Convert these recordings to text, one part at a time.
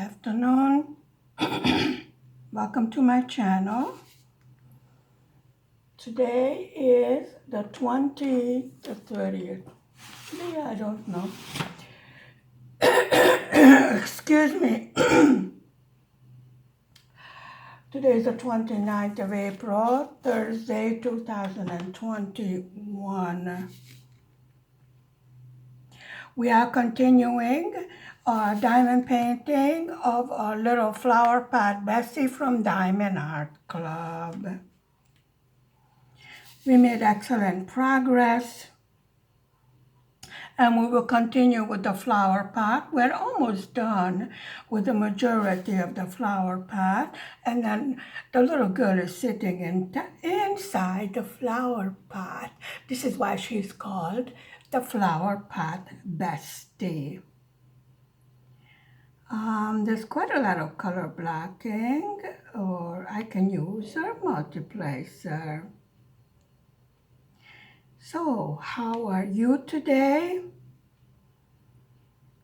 afternoon. Welcome to my channel. Today is the 30th. Today I don't know. Excuse me. Today is the 29th of April, Thursday, 2021. We are continuing our diamond painting of our little Flowerpot Bestie from Diamond Art Club. We made excellent progress, and we will continue with the flower pot. We're almost done with the majority of the flower pot, and then the little girl is sitting inside the flower pot. This is why she's called the Flowerpot Bestie. There's quite a lot of color blocking, or I can use a multiplacer. So, how are you today?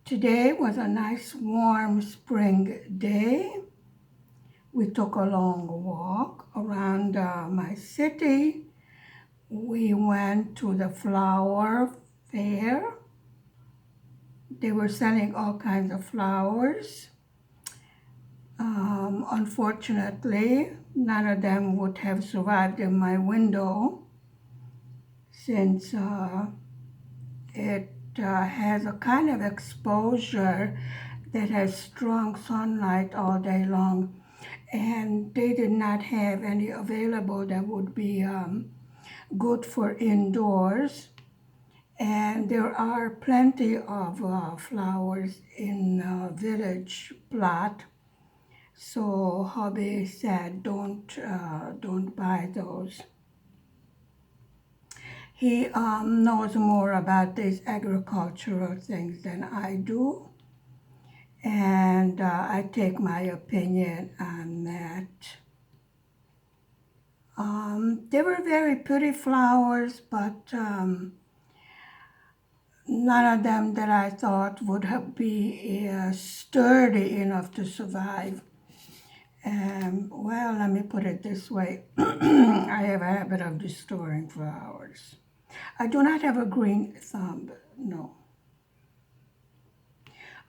Today was a nice warm spring day. We took a long walk around my city. We went to the flower fair. They were selling all kinds of flowers. Unfortunately, none of them would have survived in my window, since it has a kind of exposure that has strong sunlight all day long, and they did not have any available that would be good for indoors. And there are plenty of flowers in village plot, so hubby said don't buy those. He knows more about these agricultural things than I do, and I take my opinion on that. They were very pretty flowers, but none of them that I thought would be sturdy enough to survive. Well, let me put it this way. I have a habit of destroying flowers. I do not have a green thumb, no.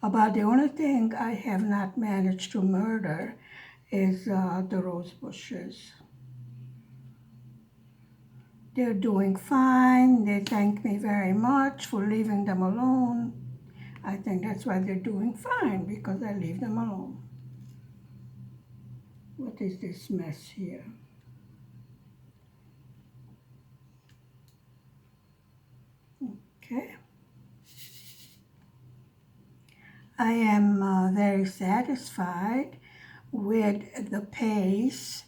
About the only thing I have not managed to murder is the rose bushes. They're doing fine. They thank me very much for leaving them alone. I think that's why they're doing fine, because I leave them alone. What is this mess here? Okay. I am very satisfied with the pace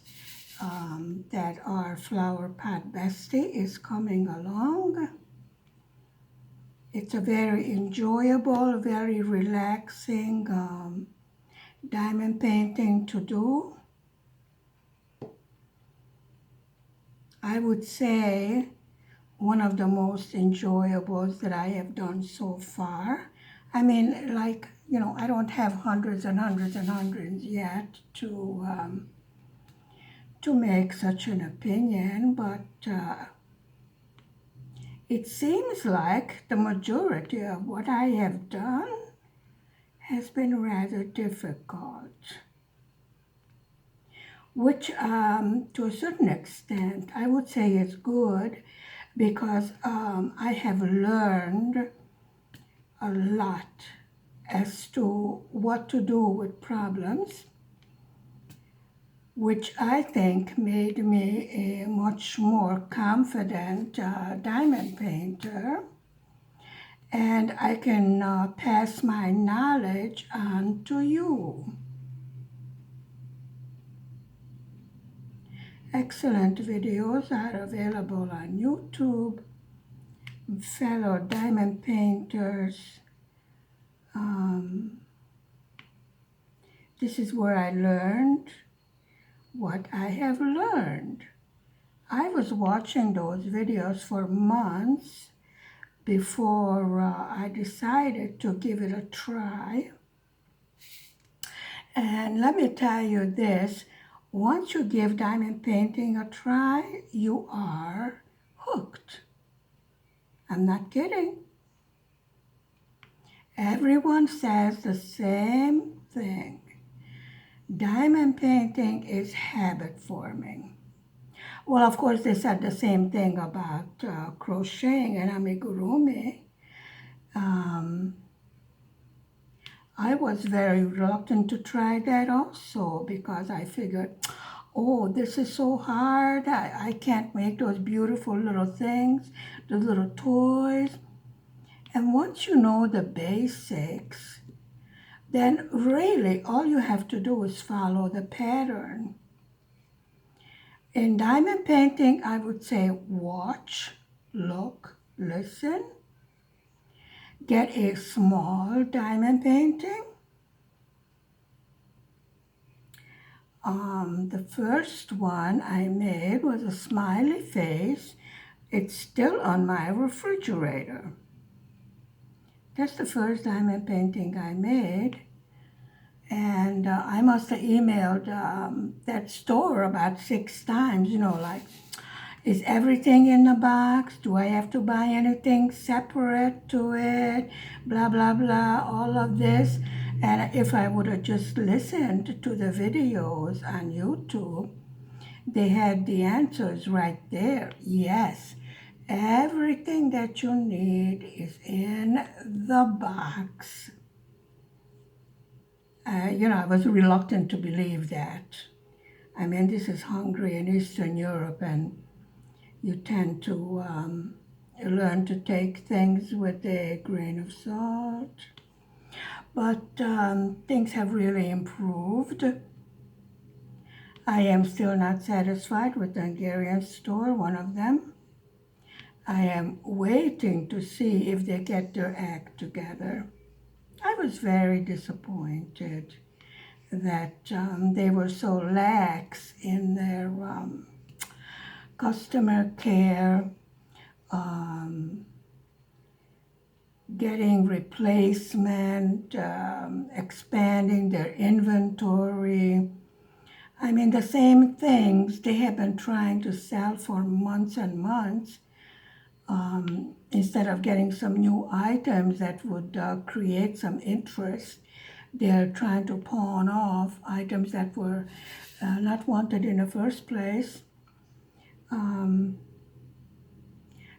that our Flowerpot Bestie is coming along. It's a very enjoyable, very relaxing diamond painting to do. I would say one of the most enjoyables that I have done so far. I mean, like, you know, I don't have hundreds and hundreds and hundreds yet to make such an opinion, but it seems like the majority of what I have done has been rather difficult, which to a certain extent I would say is good, because I have learned a lot as to what to do with problems, which I think made me a much more confident diamond painter, and I can pass my knowledge on to you. Excellent videos are available on YouTube. Fellow diamond painters. This is where I learned what I have learned. I was watching those videos for months before I decided to give it a try. And let me tell you this, once you give diamond painting a try, you are hooked. I'm not kidding. Everyone says the same thing. Diamond painting is habit forming. Well, of course, they said the same thing about crocheting and amigurumi. Um, I was very reluctant to try that also because I figured, oh, this is so hard. I can't make those beautiful little things, the little toys. And once you know the basics, then really all you have to do is follow the pattern. In diamond painting, I would say watch, look, listen, get a small diamond painting. The first one I made was a smiley face. It's still on my refrigerator. That's the first diamond painting I made. And I must have emailed that store about 6 times, like, is everything in the box? Do I have to buy anything separate to it? Blah, blah, blah, all of this. And if I would have just listened to the videos on YouTube, they had the answers right there. Yes, everything that you need is in the box. I was reluctant to believe that. I mean, this is Hungary and Eastern Europe, and you tend to learn to take things with a grain of salt. But things have really improved. I am still not satisfied with the Hungarian store, one of them. I am waiting to see if they get their act together. I was very disappointed that they were so lax in their customer care, getting replacement, expanding their inventory. I mean, the same things they have been trying to sell for months and months. Instead of getting some new items that would create some interest, they're trying to pawn off items that were not wanted in the first place.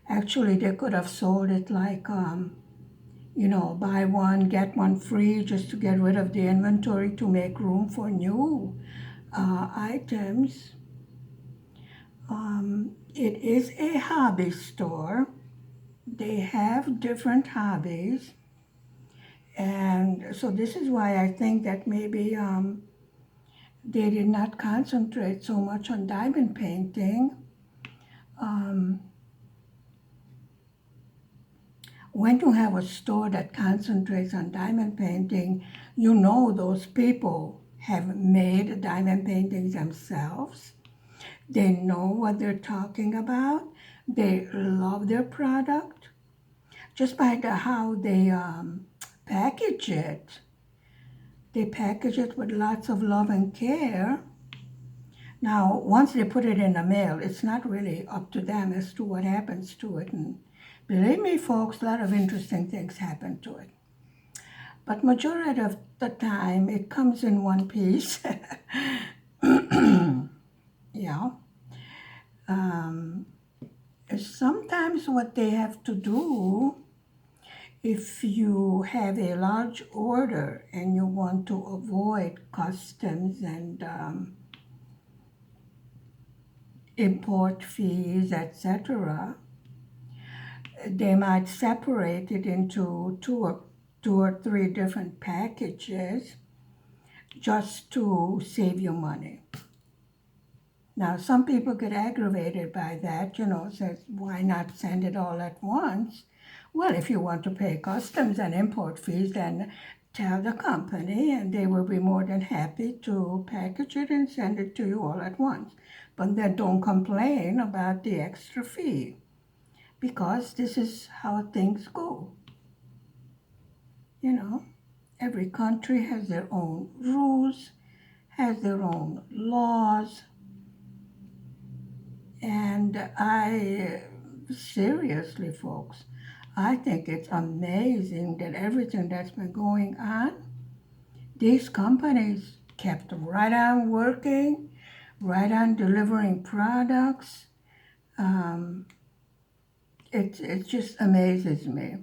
Actually, they could have sold it like, buy one, get one free, just to get rid of the inventory to make room for new items. It is a hobby store. They have different hobbies. And so this is why I think that maybe they did not concentrate so much on diamond painting. When you have a store that concentrates on diamond painting, you know those people have made diamond paintings themselves. They know what they're talking about. They love their product. Just by how they package it. They package it with lots of love and care. Now, once they put it in the mail, it's not really up to them as to what happens to it. And believe me, folks, a lot of interesting things happen to it. But majority of the time, it comes in one piece. Yeah. Sometimes what they have to do, if you have a large order and you want to avoid customs and import fees, etc., they might separate it into two or three different packages just to save you money. Now, some people get aggravated by that, says, why not send it all at once? Well, if you want to pay customs and import fees, then tell the company and they will be more than happy to package it and send it to you all at once. But then don't complain about the extra fee, because this is how things go. Every country has their own rules, I seriously, folks, I think it's amazing that everything that's been going on, these companies kept right on working, right on delivering products. Um, it just amazes me.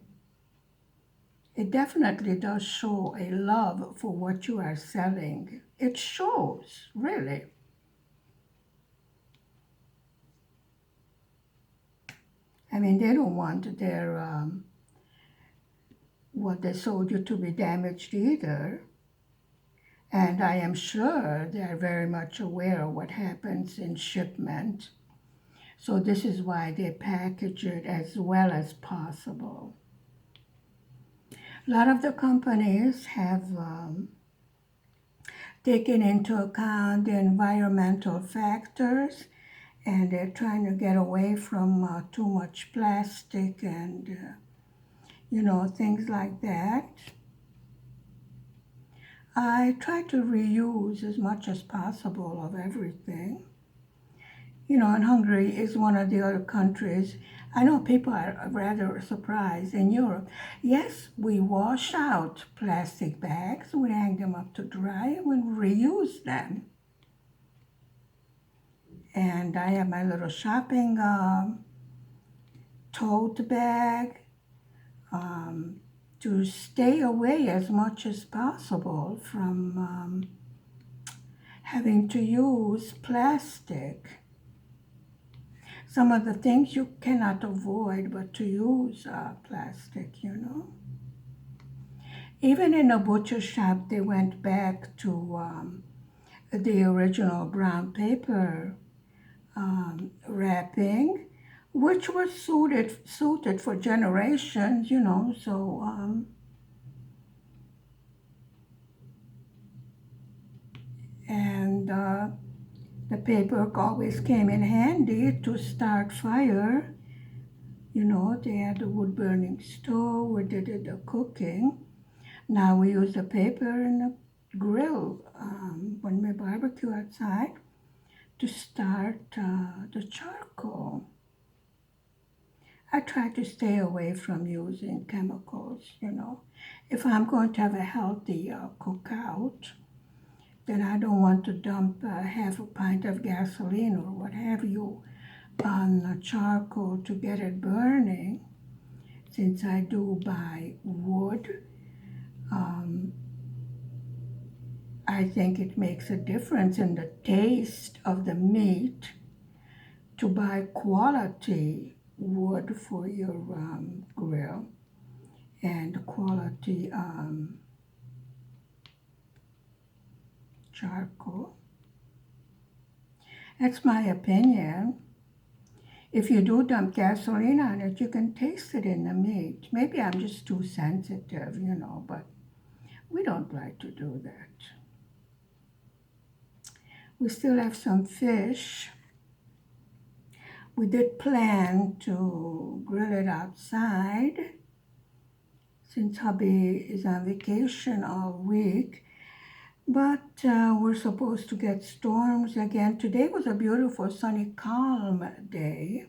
It definitely does show a love for what you are selling. It shows, really. I mean, they don't want their what they sold you to be damaged either. And I am sure they're very much aware of what happens in shipment. So this is why they package it as well as possible. A lot of the companies have taken into account the environmental factors, and they're trying to get away from too much plastic and things like that. I try to reuse as much as possible of everything. And Hungary is one of the other countries. I know people are rather surprised in Europe. Yes, we wash out plastic bags, we hang them up to dry, and we reuse them. And I have my little shopping tote bag to stay away as much as possible from having to use plastic. Some of the things you cannot avoid but to use plastic. Even in a butcher shop, they went back to the original brown paper wrapping, which was suited for generations. So and the paper always came in handy to start fire. They had the wood burning stove where they did the cooking. Now we use the paper and the grill when we barbecue outside to start the charcoal. I try to stay away from using chemicals. If I'm going to have a healthy cookout, then I don't want to dump half a pint of gasoline or what have you on the charcoal to get it burning. Since I do buy wood, I think it makes a difference in the taste of the meat to buy quality wood for your grill and quality charcoal. That's my opinion. If you do dump gasoline on it, you can taste it in the meat. Maybe I'm just too sensitive, but we don't like to do that. We still have some fish. We did plan to grill it outside since hubby is on vacation all week. But we're supposed to get storms again. Today was a beautiful, sunny, calm day,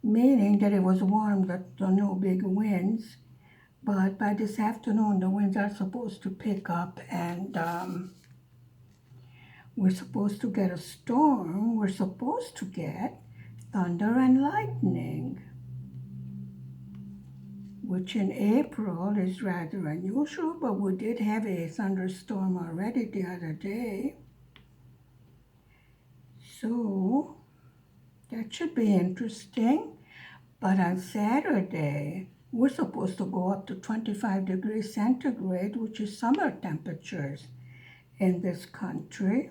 meaning that it was warm, but no big winds. But by this afternoon, the winds are supposed to pick up, and we're supposed to get a storm. We're supposed to get thunder and lightning, which in April is rather unusual, but we did have a thunderstorm already the other day. So that should be interesting. But on Saturday, we're supposed to go up to 25 degrees centigrade, which is summer temperatures in this country.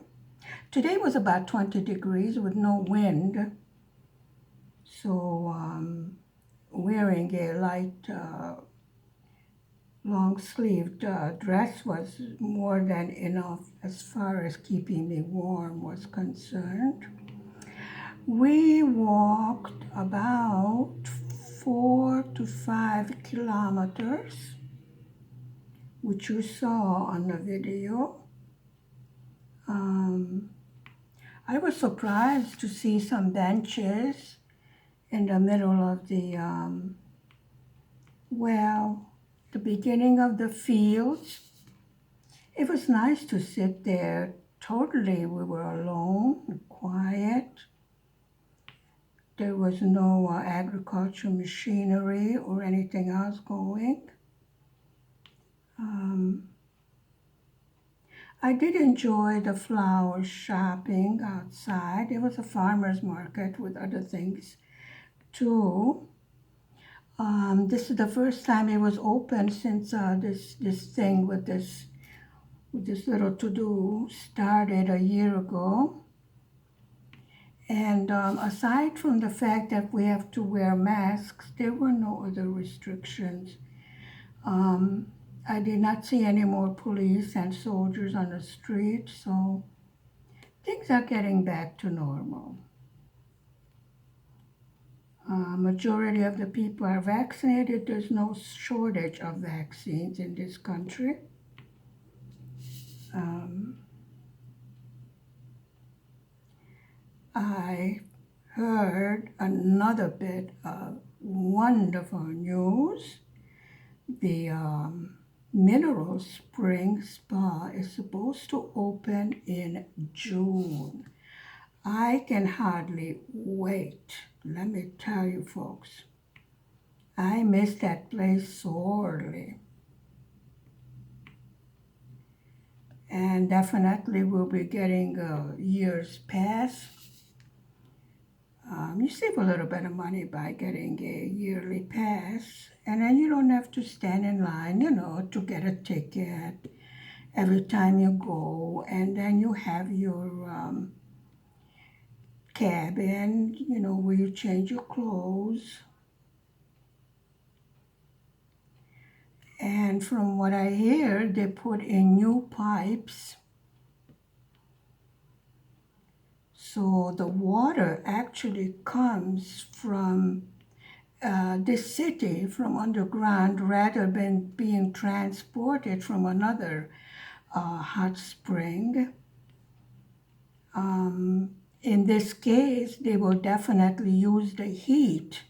Today was about 20 degrees with no wind. So wearing a light long-sleeved dress was more than enough as far as keeping me warm was concerned. We walked about 4 to 5 kilometers, which you saw on the video. I was surprised to see some benches in the middle of well, the beginning of the fields. It was nice to sit there. Totally, we were alone, and quiet. There was no agricultural machinery or anything else going. Um, I did enjoy the flower shopping outside. It was a farmer's market with other things too. This is the first time it was open since this thing with this little to do started a year ago. And aside from the fact that we have to wear masks, there were no other restrictions. Um, I did not see any more police and soldiers on the street, so things are getting back to normal. Majority of the people are vaccinated. There's no shortage of vaccines in this country. Um, I heard another bit of wonderful news. The Mineral Spring Spa is supposed to open in June. I can hardly wait. Let me tell you, folks, I miss that place sorely. And definitely we'll be getting a year's pass. You save a little bit of money by getting a yearly pass, and then you don't have to stand in line, to get a ticket every time you go. And then you have your cabin, where you change your clothes. And from what I hear, they put in new pipes. So the water actually comes from this city from underground rather than being transported from another hot spring. In this case, they will definitely use the heat.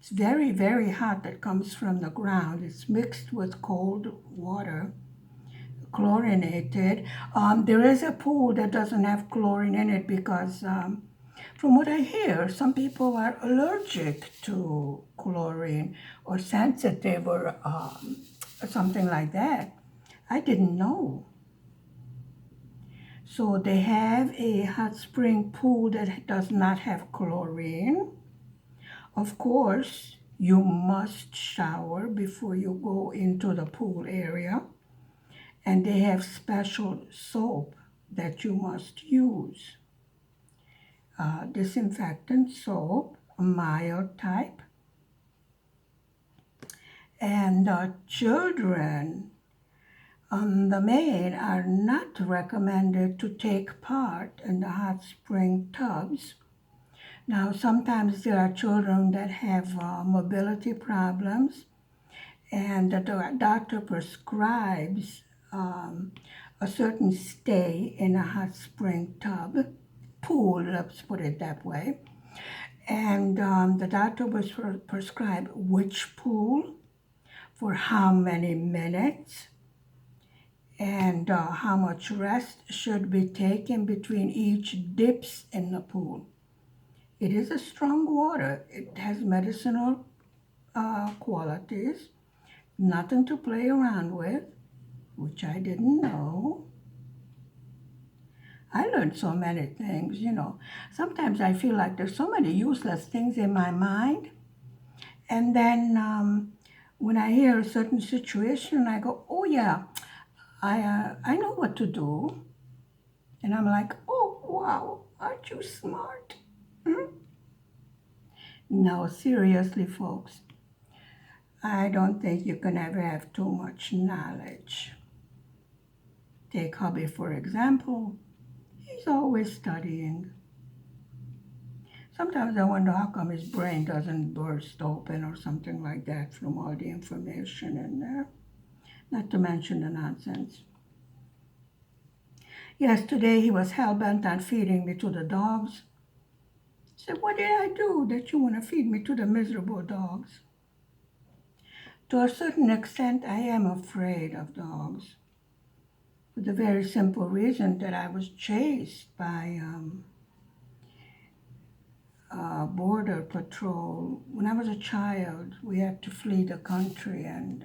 It's very, very hot that comes from the ground. It's mixed with cold water, chlorinated. There is a pool that doesn't have chlorine in it because, from what I hear, some people are allergic to chlorine or sensitive or something like that. I didn't know. So they have a hot spring pool that does not have chlorine. Of course, you must shower before you go into the pool area. And they have special soap that you must use. Disinfectant soap, a mild type. And children on the main are not recommended to take part in the hot spring tubs. Now, sometimes there are children that have mobility problems, and the doctor prescribes a certain stay in a hot spring tub, pool, let's put it that way. And the doctor will prescribe which pool for how many minutes and how much rest should be taken between each dips in the pool. It is a strong water. It has medicinal qualities, nothing to play around with, which I didn't know. I learned so many things. Sometimes I feel like there's so many useless things in my mind. And then when I hear a certain situation, I go, oh yeah, I know what to do. And I'm like, oh, wow, aren't you smart? Hmm? No, seriously, folks, I don't think you can ever have too much knowledge. Take hubby, for example. He's always studying. Sometimes I wonder how come his brain doesn't burst open or something like that from all the information in there. Not to mention the nonsense. Yesterday he was hell-bent on feeding me to the dogs. I said, what did I do that you want to feed me to the miserable dogs? To a certain extent, I am afraid of dogs. For the very simple reason that I was chased by border patrol. When I was a child, we had to flee the country, and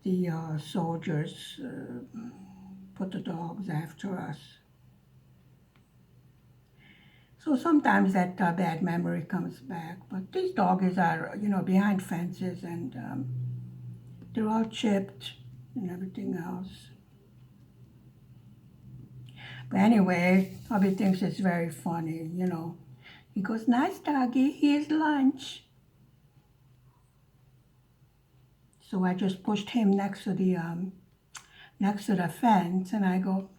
the soldiers put the dogs after us. So sometimes that bad memory comes back. But these doggies are, behind fences, and they're all chipped and everything else. But anyway, hubby thinks it's very funny. He goes, nice doggy, here's lunch. So I just pushed him next to the fence, and I go,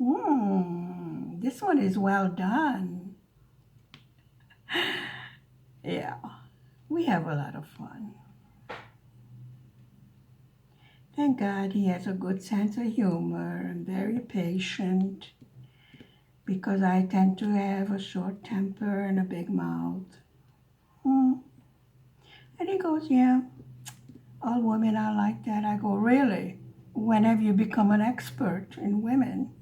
this one is well done. Yeah, we have a lot of fun. Thank God he has a good sense of humor and very patient, because I tend to have a short temper and a big mouth. And he goes, yeah, all women are like that. I go, really? When have you become an expert in women?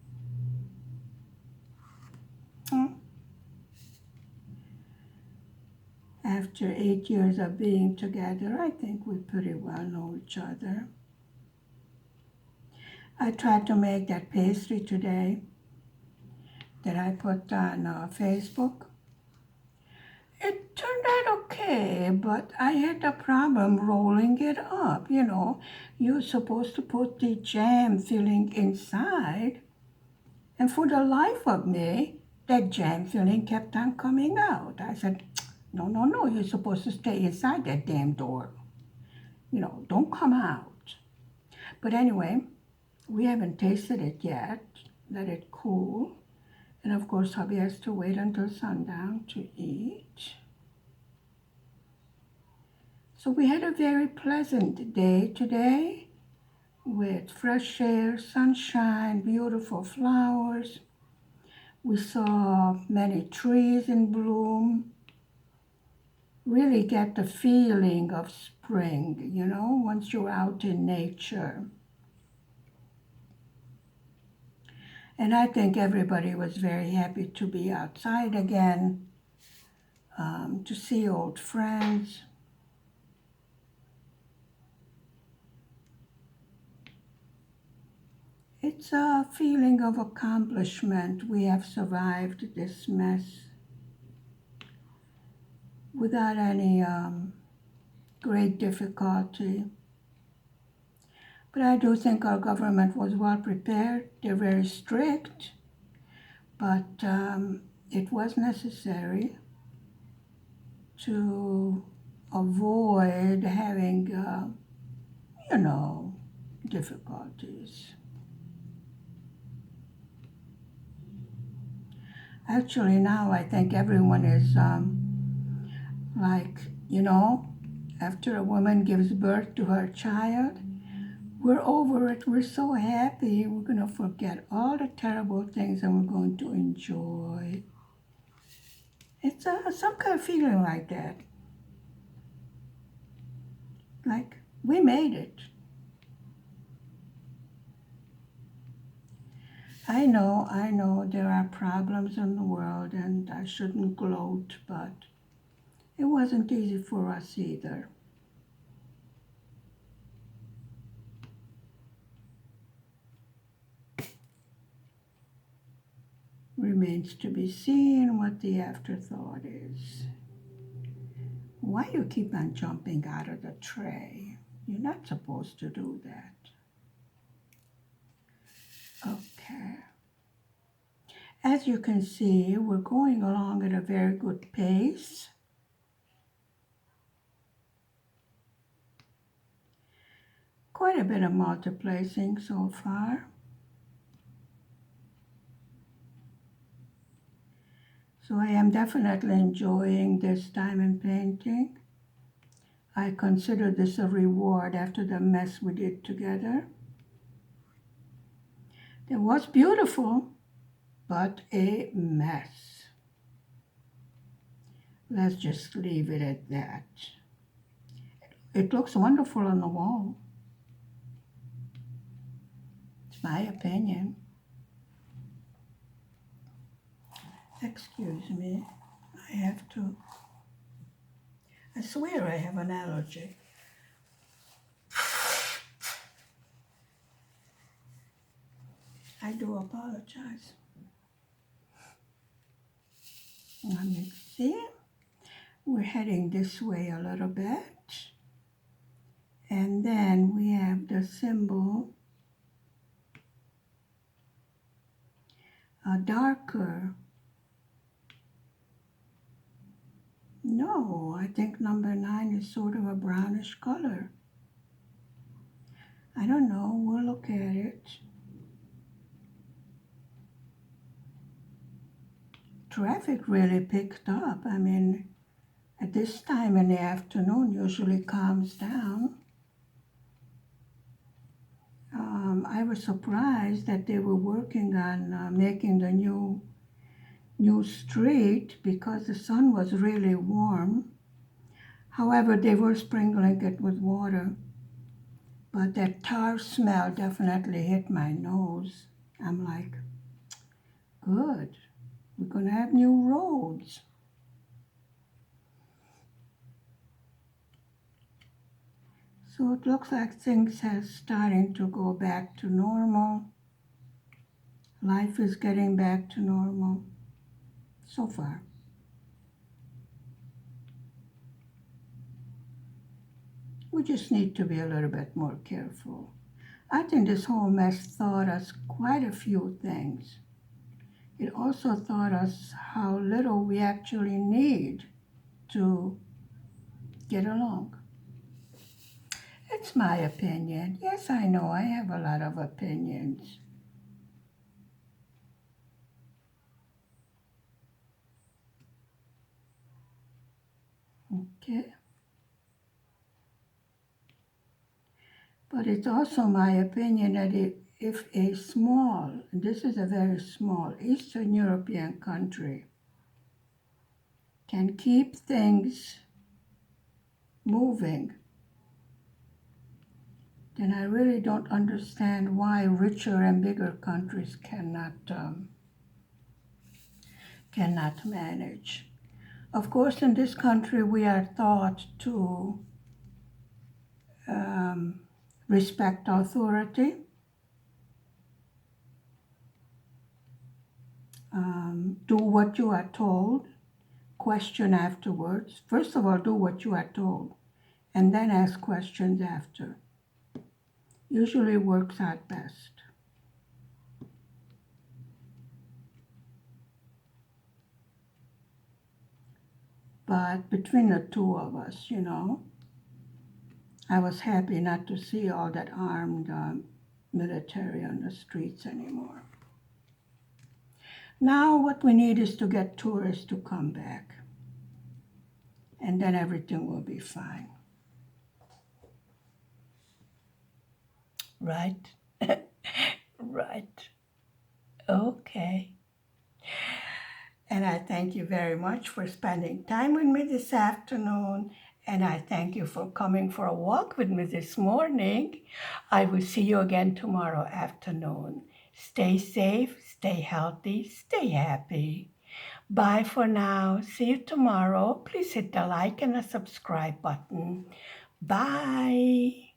After 8 years of being together, I think we pretty well know each other. I tried to make that pastry today that I put on Facebook. It turned out okay, but I had a problem rolling it up. You're supposed to put the jam filling inside, and for the life of me, that jam filling kept on coming out. I said, no, no, no, you're supposed to stay inside that damn door. Don't come out. But anyway, we haven't tasted it yet. Let it cool. And of course, hubby has to wait until sundown to eat. So we had a very pleasant day today with fresh air, sunshine, beautiful flowers. We saw many trees in bloom. Really get the feeling of spring, once you're out in nature. And I think everybody was very happy to be outside again, to see old friends. It's a feeling of accomplishment. We have survived this mess without any great difficulty. But I do think our government was well prepared. They're very strict, but it was necessary to avoid having, difficulties. Actually, now I think everyone is like, after a woman gives birth to her child, we're over it. We're so happy. We're going to forget all the terrible things and we're going to enjoy. It's some kind of feeling like that. Like, we made it. I know there are problems in the world and I shouldn't gloat, but it wasn't easy for us either. Remains to be seen what the afterthought is. Why you keep on jumping out of the tray? You're not supposed to do that. Okay. As you can see, we're going along at a very good pace. Quite a bit of multiplacing so far. So I am definitely enjoying this diamond painting. I consider this a reward after the mess we did together. It was beautiful, but a mess. Let's just leave it at that. It looks wonderful on the wall. It's my opinion. Excuse me. I have to. I swear I have an allergy. I do apologize. Let me see. We're heading this way a little bit. And then we have the symbol, a darker. No, I think number 9 is sort of a brownish color. I don't know, we'll look at it. Traffic really picked up. I mean, at this time in the afternoon usually calms down. I was surprised that they were working on making the new street because the sun was really warm. However, they were sprinkling it with water. But that tar smell definitely hit my nose. I'm like, good, we're gonna have new roads. So it looks like things are starting to go back to normal. Life is getting back to normal so far. We just need to be a little bit more careful. I think this whole mess taught us quite a few things. It also taught us how little we actually need to get along. It's my opinion. Yes, I know I have a lot of opinions. Okay. But it's also my opinion that if a small, this is a very small Eastern European country, can keep things moving, then I really don't understand why richer and bigger countries cannot manage. Of course, in this country, we are taught to respect authority, do what you are told, question afterwards. First of all, do what you are told, and then ask questions after. Usually works out best. But between the two of us, I was happy not to see all that armed military on the streets anymore. Now what we need is to get tourists to come back, and then everything will be fine. Right? Right. Okay. And I thank you very much for spending time with me this afternoon. And I thank you for coming for a walk with me this morning. I will see you again tomorrow afternoon. Stay safe, stay healthy, stay happy. Bye for now. See you tomorrow. Please hit the like and the subscribe button. Bye.